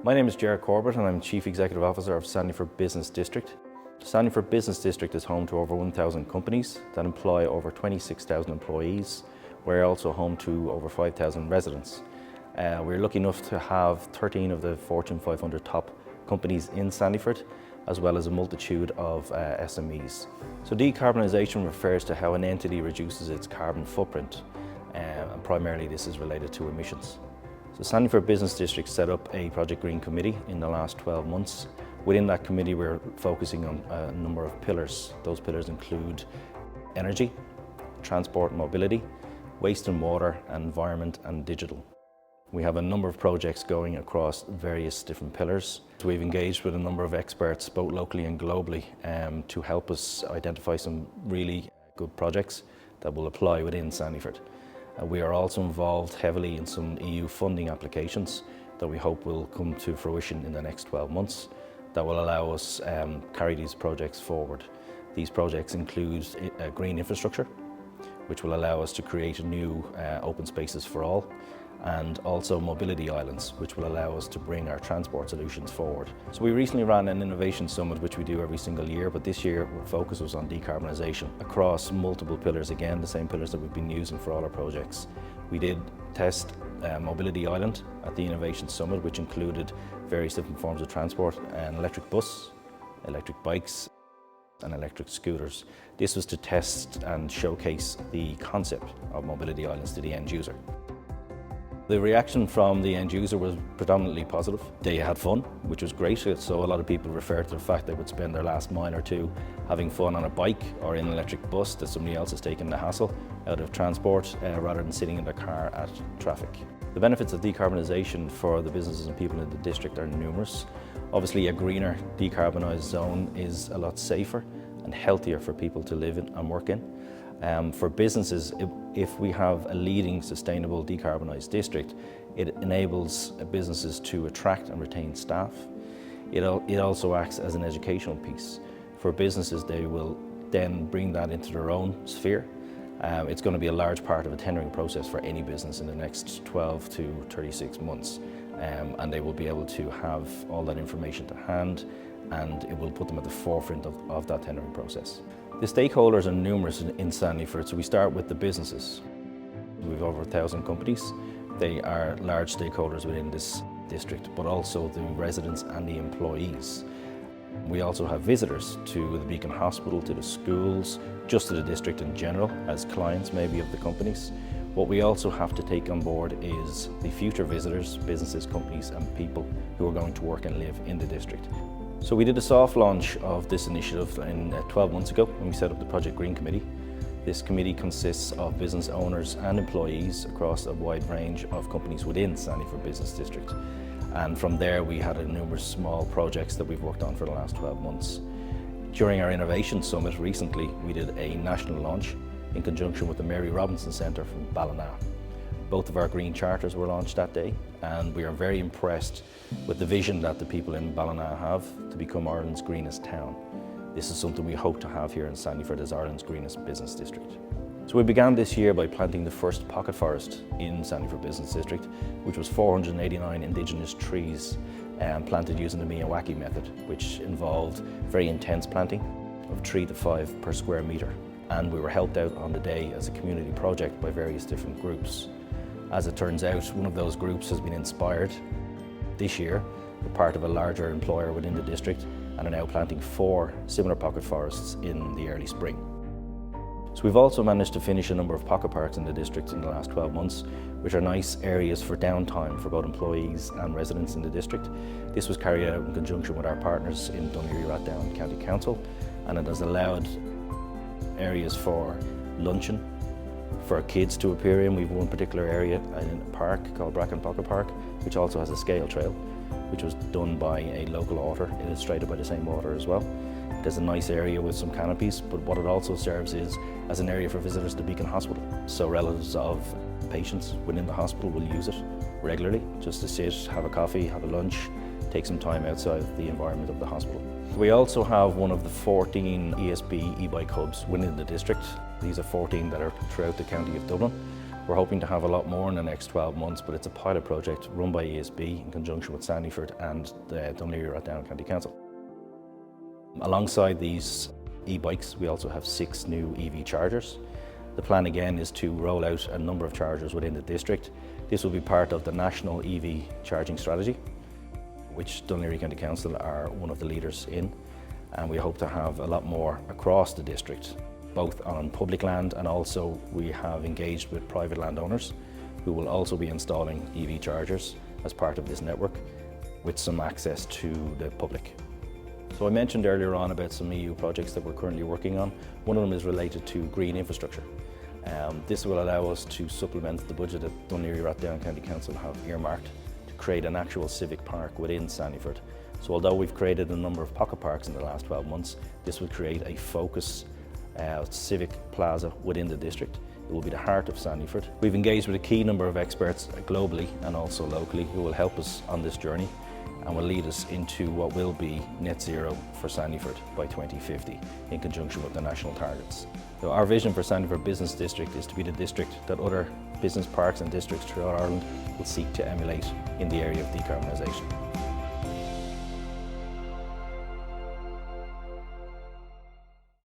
My name is Corbett and I'm Chief Executive Officer of Sandyford Business District. Sandyford Business District is home to over 1,000 companies that employ over 26,000 employees. We're also home to over 5,000 residents. We're lucky enough to have 13 of the Fortune 500 top companies in Sandyford, as well as a multitude of SMEs. So decarbonisation refers to how an entity reduces its carbon footprint, and primarily this is related to emissions. So Sandyford Business District set up a Project Green Committee in the last 12 months. Within that committee we're focusing on a number of pillars. Those pillars include energy, transport and mobility, waste and water, and environment and digital. We have a number of projects going across various different pillars. So we've engaged with a number of experts, both locally and globally, to help us identify some really good projects that will apply within Sandyford. We are also involved heavily in some EU funding applications that we hope will come to fruition in the next 12 months that will allow us carry these projects forward. These projects include green infrastructure, which will allow us to create new open spaces for all, and also mobility islands, which will allow us to bring our transport solutions forward. So we recently ran an innovation summit, which we do every single year, but this year our focus was on decarbonisation across multiple pillars, again the same pillars that we've been using for all our projects. We did test mobility island at the innovation summit, which included various different forms of transport, an electric bus, electric bikes and electric scooters. This was to test and showcase the concept of mobility islands to the end user. The reaction from the end user was predominantly positive. They had fun, which was great. So a lot of people referred to the fact they would spend their last mile or two having fun on a bike or in an electric bus, that somebody else is taking the hassle out of transport rather than sitting in their car at traffic. The benefits of decarbonisation for the businesses and people in the district are numerous. Obviously a greener decarbonised zone is a lot safer and healthier for people to live in and work in. For businesses, if we have a leading sustainable decarbonised district, it enables businesses to attract and retain staff. It also acts as an educational piece. For businesses, they will then bring that into their own sphere. It's going to be a large part of a tendering process for any business in the next 12 to 36 months. And they will be able to have all that information to hand, and it will put them at the forefront of that tendering process. The stakeholders are numerous in Sandyford, so we start with the businesses. We've over 1,000 companies. They are large stakeholders within this district, but also the residents and the employees. We also have visitors to the Beacon Hospital, to the schools, just to the district in general, as clients maybe of the companies. What we also have to take on board is the future visitors, businesses, companies and people who are going to work and live in the district. So we did a soft launch of this initiative 12 months ago when we set up the Project Green Committee. This committee consists of business owners and employees across a wide range of companies within Sandyford Business District. And from there we had numerous small projects that we've worked on for the last 12 months. During our Innovation Summit recently, we did a national launch in conjunction with the Mary Robinson Centre from Ballina. Both of our green charters were launched that day, and we are very impressed with the vision that the people in Ballina have to become Ireland's greenest town. This is something we hope to have here in Sandyford as Ireland's greenest business district. So we began this year by planting the first pocket forest in Sandyford Business District, which was 489 indigenous trees planted using the Miyawaki method, which involved very intense planting of 3 to 5 per square metre. And we were helped out on the day as a community project by various different groups. As it turns out, one of those groups has been inspired this year, part of a larger employer within the district, and are now planting 4 similar pocket forests in the early spring. So we've also managed to finish a number of pocket parks in the district in the last 12 months, which are nice areas for downtime for both employees and residents in the district. This was carried out in conjunction with our partners in Dún Laoghaire County Council, and it has allowed areas for luncheon, for kids to appear in. We've one particular area in a park called Bracken Pocket Park, which also has a scale trail, which was done by a local author, illustrated by the same author as well. There's a nice area with some canopies, but what it also serves is as an area for visitors to Beacon Hospital. So relatives of patients within the hospital will use it regularly, just to sit, have a coffee, have a lunch, take some time outside the environment of the hospital. We also have one of the 14 ESB e-bike hubs within the district. These are 14 that are throughout the county of Dublin. We're hoping to have a lot more in the next 12 months, but it's a pilot project run by ESB in conjunction with Sandyford and the Dún Laoghaire County Council. Alongside these e-bikes, we also have 6 new EV chargers. The plan again is to roll out a number of chargers within the district. This will be part of the national EV charging strategy, which Dún Laoghaire County Council are one of the leaders in, and we hope to have a lot more across the district, both on public land, and also we have engaged with private landowners who will also be installing EV chargers as part of this network with some access to the public. So I mentioned earlier on about some EU projects that we're currently working on. One of them is related to green infrastructure. This will allow us to supplement the budget that Dún Laoghaire County Council have earmarked to create an actual civic park within Sandyford. So although we've created a number of pocket parks in the last 12 months, this will create a focus civic plaza within the district. It will be the heart of Sandyford. We've engaged with a key number of experts globally and also locally who will help us on this journey and will lead us into what will be net zero for Sandyford by 2050 in conjunction with the national targets. So our vision for Sandyford Business District is to be the district that other business parks and districts throughout Ireland will seek to emulate in the area of decarbonisation.